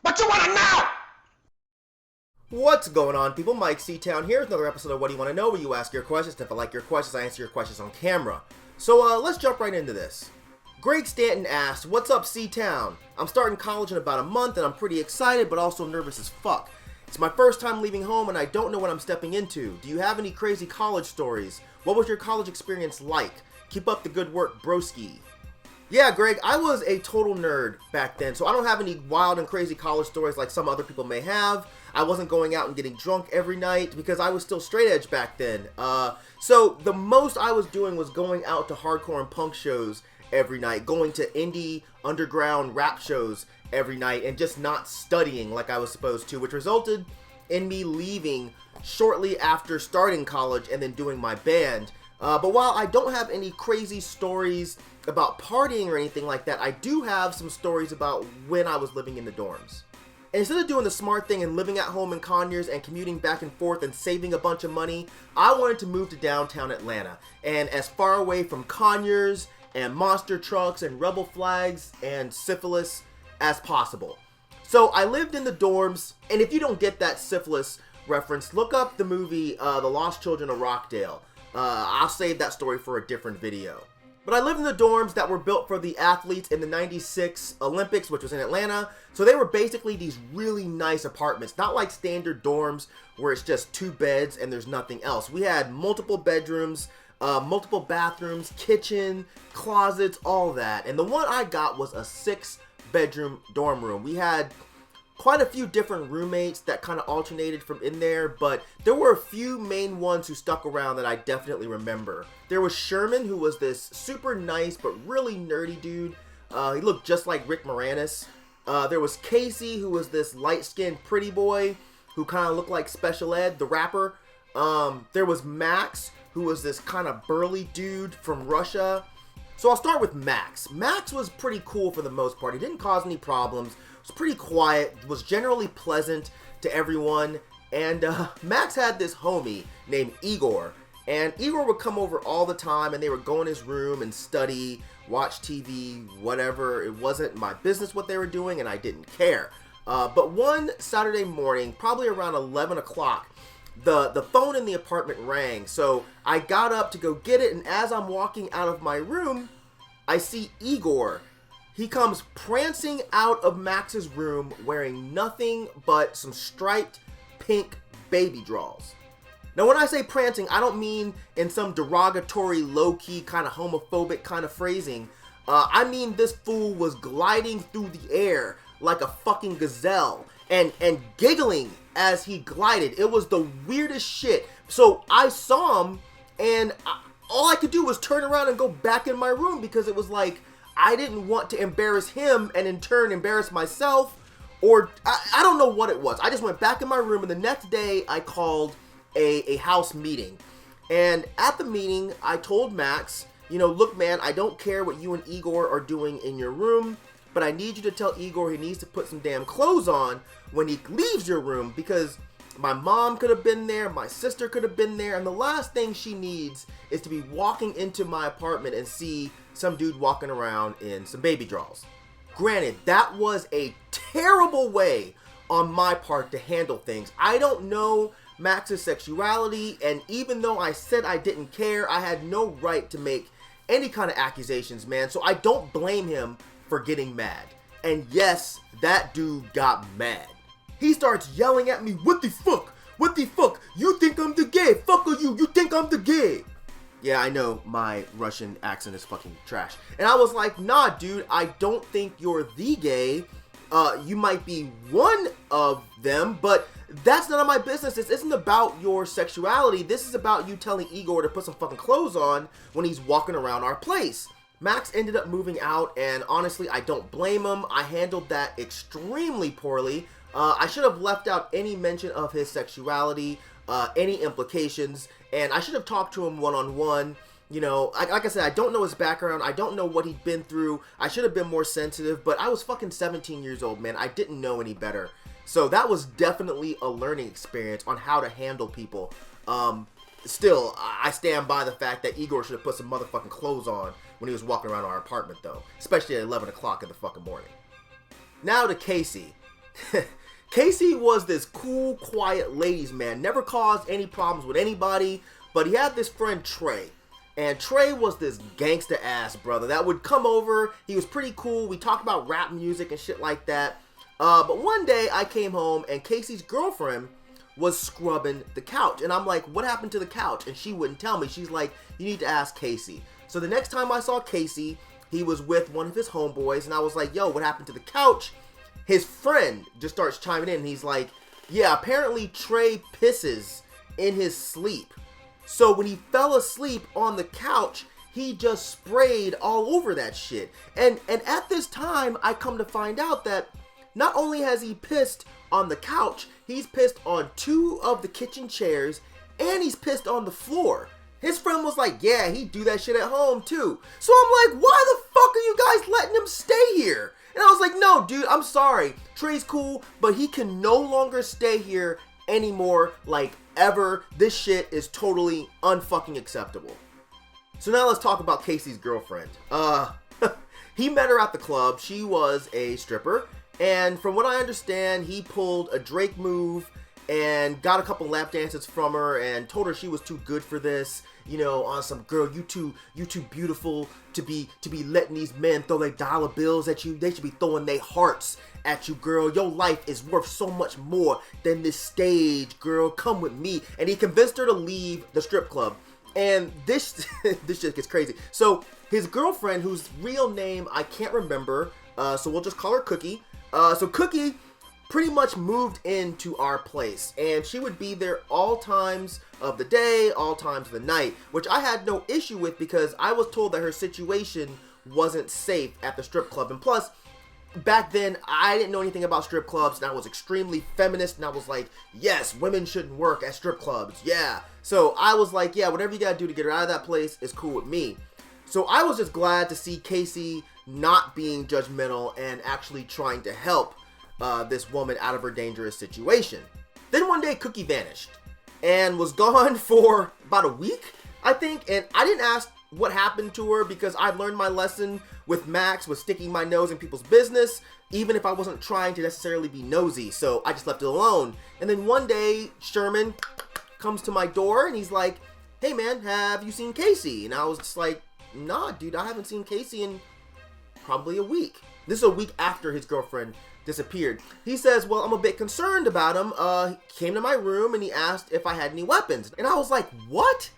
What you wanna know? What's going on, people? Myke C-Town here with another episode of What Do You Want to Know, where you ask your questions, and if I like your questions, I answer your questions on camera. So, let's jump right into this. Greg Stanton asked, "What's up, C-Town? I'm starting college in about a month, and I'm pretty excited, but also nervous as fuck. It's my first time leaving home, and I don't know what I'm stepping into. Do you have any crazy college stories? What was your college experience like? Keep up the good work, broski." Yeah, Greg, I was a total nerd back then, so I don't have any wild and crazy college stories like some other people may have. I wasn't going out and getting drunk every night because I was still straight edge back then. So the most I was doing was going out to hardcore and punk shows every night, going to indie, underground rap shows every night, and just not studying like I was supposed to, which resulted in me leaving shortly after starting college and then doing my band. But while I don't have any crazy stories about partying or anything like that, I do have some stories about when I was living in the dorms. And instead of doing the smart thing and living at home in Conyers and commuting back and forth and saving a bunch of money, I wanted to move to downtown Atlanta and as far away from Conyers and monster trucks and rebel flags and syphilis as possible. So I lived in the dorms, and if you don't get that syphilis reference, look up the movie The Lost Children of Rockdale. I'll save that story for a different video. But I lived in the dorms that were built for the athletes in the '96 Olympics, which was in Atlanta. So they were basically these really nice apartments, not like standard dorms where it's just 2 beds and there's nothing else. We had multiple bedrooms, multiple bathrooms, kitchen, closets, all that. And the one I got was a 6-bedroom dorm room. We had quite a few different roommates that kind of alternated from in there, but there were a few main ones who stuck around that I definitely remember. There was Sherman, who was this super nice but really nerdy dude. He looked just like Rick Moranis. There was Casey, who was this light-skinned pretty boy who kind of looked like Special Ed, the rapper. There was Max, who was this kind of burly dude from Russia. So I'll start with Max. Max was pretty cool for the most part. He didn't cause any problems. Was pretty quiet, was generally pleasant to everyone, and Max had this homie named Igor, and Igor would come over all the time, and they would go in his room and study, watch TV, whatever. It wasn't my business what they were doing, and I didn't care. But one Saturday morning, probably around 11 o'clock, the phone in the apartment rang, so I got up to go get it, and as I'm walking out of my room, I see Igor. He comes prancing out of Max's room wearing nothing but some striped pink baby draws. Now, when I say prancing, I don't mean in some derogatory, low-key, kind of homophobic kind of phrasing. I mean this fool was gliding through the air like a fucking gazelle and giggling as he glided. It was the weirdest shit. So I saw him, and all I could do was turn around and go back in my room because it was like, I didn't want to embarrass him and in turn embarrass myself, or I don't know what it was. I just went back in my room, and the next day I called a house meeting. And at the meeting, I told Max, look, man, I don't care what you and Igor are doing in your room, but I need you to tell Igor he needs to put some damn clothes on when he leaves your room, because my mom could have been there, my sister could have been there, and the last thing she needs is to be walking into my apartment and see some dude walking around in some baby draws. Granted, that was a terrible way on my part to handle things. I don't know Max's sexuality, and even though I said I didn't care, I had no right to make any kind of accusations, man, so I don't blame him for getting mad. And yes, that dude got mad. He starts yelling at me, "What the fuck? What the fuck? You think I'm the gay? Fuck are you? You think I'm the gay?" Yeah, I know my Russian accent is fucking trash. And I was like, nah, dude, I don't think you're the gay. You might be one of them, but that's none of my business. This isn't about your sexuality. This is about you telling Igor to put some fucking clothes on when he's walking around our place. Max ended up moving out, and honestly, I don't blame him. I handled that extremely poorly. I should have left out any mention of his sexuality, any implications, and I should have talked to him one-on-one. Like I said, I don't know his background. I don't know what he'd been through. I should have been more sensitive, but I was fucking 17 years old, man. I didn't know any better. So that was definitely a learning experience on how to handle people. Still, I stand by the fact that Igor should have put some motherfucking clothes on when he was walking around our apartment, though. Especially at 11 o'clock in the fucking morning. Now to Casey. Casey was this cool, quiet ladies man. Never caused any problems with anybody. But he had this friend, Trey. And Trey was this gangsta ass brother that would come over. He was pretty cool. We talked about rap music and shit like that. But one day I came home and Casey's girlfriend was scrubbing the couch. And I'm like, what happened to the couch? And she wouldn't tell me. She's like, you need to ask Casey. So the next time I saw Casey, he was with one of his homeboys. And I was like, yo, what happened to the couch? His friend just starts chiming in. And he's like, yeah, apparently Trey pisses in his sleep. So when he fell asleep on the couch, he just sprayed all over that shit. And at this time, I come to find out that not only has he pissed on the couch, he's pissed on 2 of the kitchen chairs, and he's pissed on the floor. His friend was like, yeah, he'd do that shit at home too. So I'm like, why the fuck are you guys letting him stay here? And I was like, no, dude, I'm sorry. Trey's cool, but he can no longer stay here anymore, like, ever. This shit is totally unfucking acceptable. So now let's talk about Casey's girlfriend. He met her at the club. She was a stripper. And from what I understand, he pulled a Drake move and got a couple lap dances from her and told her she was too good for this. You know, on some, girl, you too beautiful to be letting these men throw their dollar bills at you. They should be throwing their hearts at you, girl. Your life is worth so much more than this stage, girl. Come with me. And he convinced her to leave the strip club. And this this shit gets crazy. So his girlfriend, whose real name I can't remember, so we'll just call her Cookie. So Cookie pretty much moved into our place, and she would be there all times of the day, all times of the night, which I had no issue with because I was told that her situation wasn't safe at the strip club. And plus, back then, I didn't know anything about strip clubs, and I was extremely feminist, and I was like, yes, women shouldn't work at strip clubs, yeah. So I was like, yeah, whatever you gotta do to get her out of that place is cool with me. So I was just glad to see Casey not being judgmental and actually trying to help this woman out of her dangerous situation. Then one day, Cookie vanished and was gone for about a week, I think, and I didn't ask what happened to her because I learned my lesson with Max with sticking my nose in people's business, even if I wasn't trying to necessarily be nosy, so I just left it alone. And then one day, Sherman comes to my door and he's like, hey man, have you seen Casey? And I was just like, nah dude, I haven't seen Casey in probably a week. This is a week after his girlfriend disappeared. He says, well, I'm a bit concerned about him. He came to my room and he asked if I had any weapons. And I was like, what?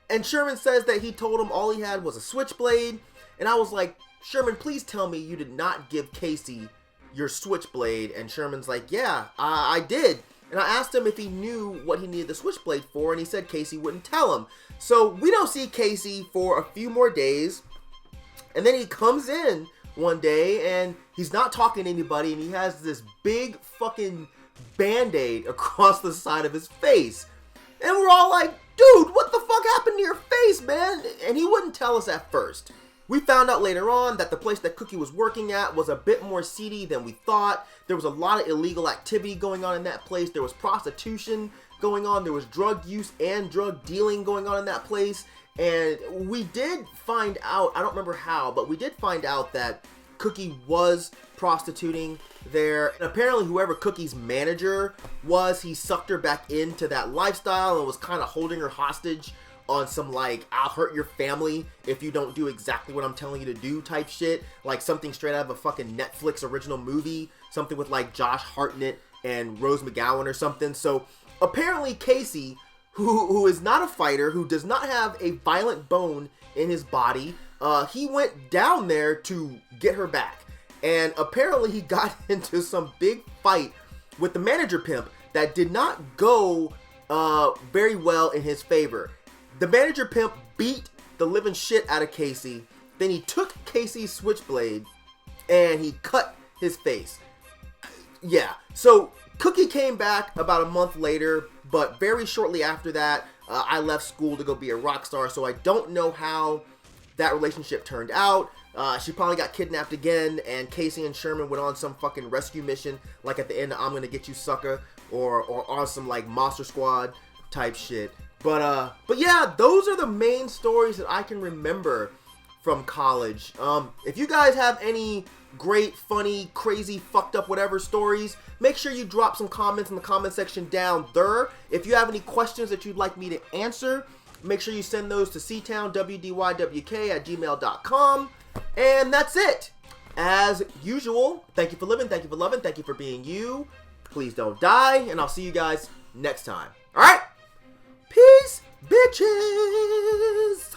And Sherman says that he told him all he had was a switchblade. And I was like, Sherman, please tell me you did not give Casey your switchblade. And Sherman's like, yeah, I did. And I asked him if he knew what he needed the switchblade for, and he said Casey wouldn't tell him. So we don't see Casey for a few more days. And then he comes in one day and he's not talking to anybody, and he has this big fucking band-aid across the side of his face. And we're all like, dude, what the fuck happened to your face, man? And he wouldn't tell us at first. We found out later on that the place that Cookie was working at was a bit more seedy than we thought. There was a lot of illegal activity going on in that place. There was prostitution going on. There was drug use and drug dealing going on in that place. And we did find out, I don't remember how, but we did find out that Cookie was prostituting there. And apparently whoever Cookie's manager was, he sucked her back into that lifestyle and was kind of holding her hostage on some like, I'll hurt your family if you don't do exactly what I'm telling you to do type shit. Like something straight out of a fucking Netflix original movie. Something with like Josh Hartnett and Rose McGowan or something. So apparently Casey, who is not a fighter, who does not have a violent bone in his body, he went down there to get her back. And apparently he got into some big fight with the manager pimp that did not go very well in his favor. The manager pimp beat the living shit out of Casey. Then he took Casey's switchblade and he cut his face. Yeah, so Cookie came back about a month later, but very shortly after that, I left school to go be a rock star, so I don't know how that relationship turned out. She probably got kidnapped again, and Casey and Sherman went on some fucking rescue mission, like at the end of I'm Gonna Get You Sucker, or on some like Monster Squad type shit. But yeah, those are the main stories that I can remember from college. If you guys have any great, funny, crazy, fucked up, whatever stories, make sure you drop some comments in the comment section down there. If you have any questions that you'd like me to answer, make sure you send those to ctownwdywk@gmail.com. And that's it. As usual, thank you for living, thank you for loving, thank you for being you. Please don't die, and I'll see you guys next time. Alright? Peace, bitches!